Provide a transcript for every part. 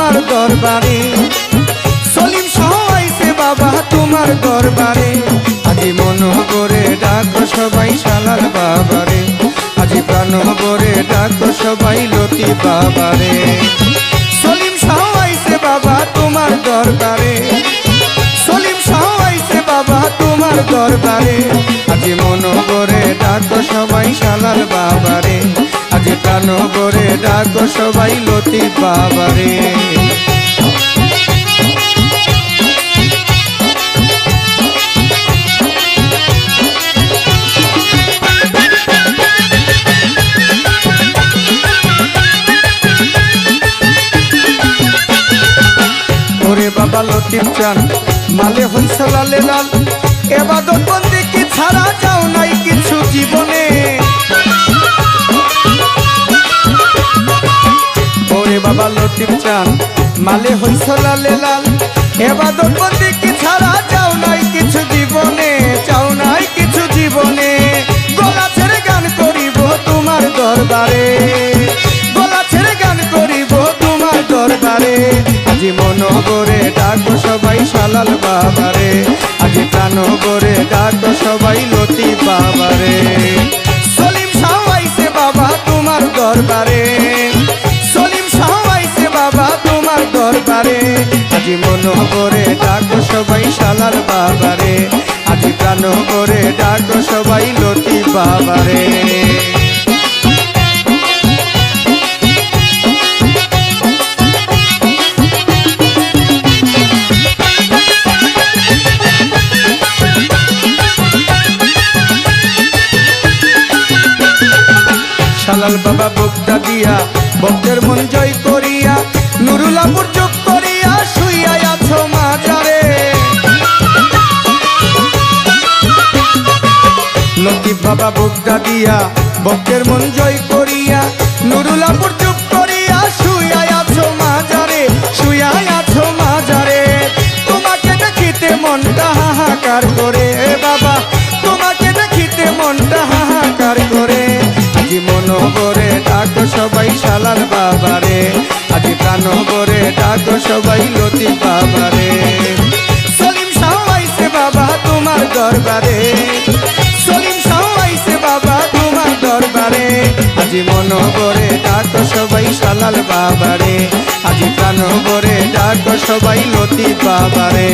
তোমার দরবারে, সলিম সহ আইছে বাবা তোমার দরবারে। আজি মন করে ডাকো সবাই শালাল বাবারে, আজি প্রাণ করে ডাকো সবাই লতি বাবারে। সলিম সহ আইছে বাবা তোমার দরবারে, সলিম সহ আইছে বাবা তোমার দরবারে। আজি মন করে ডাকো সবাই শালাল বাবারে, আজি প্রাণ করে ডাকো সবাই লতি বাবারে। ওরে বাবা লতিফ চান মালে হইছ লালে লাল, এবাদত বন্দেগি ছাড়া যাও নাই কিছু জীবনে। ওরে বাবা লতিফ চান মালে হইছ লালে লাল, এবাদত বন্দেগি ছাড়া যাও নাই কিছু জীবনে, যাও নাই কিছু জীবনে। গলা ছেড়ে গান করিব তোমার দরবারে, গলা ছেড়ে গান করিব তোমার দরবারে। আজি মন করে ডাকো সবাই শালাল বাবারে, আজি প্রাণ করে ডাকো সবাই লতি বাবারে। সলিম শাহ আইছে বাবা তোমার দরবারে, সলিম শাহ আইছে বাবা তোমার দরবারে। আজি মন করে ডাকো সবাই শালাল বাবারে, আজি প্রাণ করে ডাকো সবাই লতি বাবারে। শালাল বাবা বক্তা দিয়া ভক্তের মন জয় করিয়া, নুরুলাপুর যোগ করিয়া শুইয়া আছো মাজারে। লতিফ বাবা বক্তা দিয়া ভক্তের মন জয় করিয়া, নুরুলাপুর যোগ করিয়া শুইয়া আছো মাজারে, শুইয়া আছো মাজারে। তোমাকে দেখিতে মনটা হাহাকার করে বাবা, তোমাকে দেখিতে মনটা হাহাকার করে। আজি মন করে ডাকো সবাই শালাল বাবারে, আজি প্রাণ করে ডাকো সবাই লতি বাবারে। সলিম শাহ আইছে বাবা তোমার দরবারে, সলিম শাহ আইছে বাবা তোমার দরবারে। আজি মন করে ডাকো সবাই শালাল বাবারে, আজি প্রাণ করে ডাকো সবাই লতি বাবারে।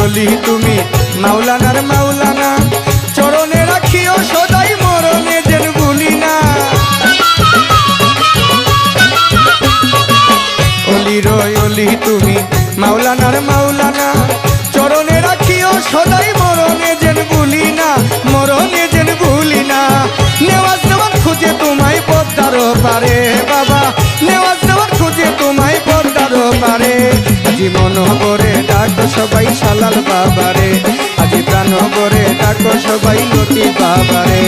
অলি তুমি মাওলানার মাওলানা, চরণে রাখিও সদাই মরণে যেন ভুলি না। অলি তুমি মাওলানার মাওলানা, চরণে রাখিও সদাই মরণে যেন ভুলি না, মরণে যেন ভুলি না। নেওয়াজ নেওয়ার খুঁজে তোমায় পদ্মার পারে বাবা, নেওয়াজ নেওয়ার খুঁজে তোমায় পদ্মার পারে। আজি মন করে ডাকো সবাই শালাল বাবারে, আজি প্রাণ করে ডাকো সবাই লতি বাবারে।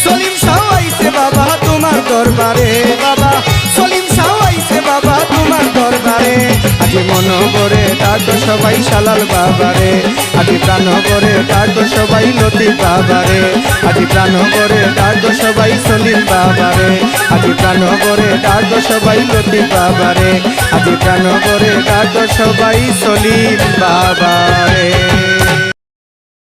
সলিম শাহ আইছে বাবা তোমার দরবারে বাবা, সলিম শাহ আইছে বাবা তোমার দরবারে। আজি মন করে ডাকো সবাই শালাল বাবারে, আজি প্রাণ করে ডাকো সবাই লতি বাবারে, আজি প্রাণ করে ডাকো সবাই সলিম বাবারে, আজি প্রাণ করে ডাকো সবাই লতি বাবারে, আজি প্রাণ করে ডাকো সবাই সলিম বাবারে।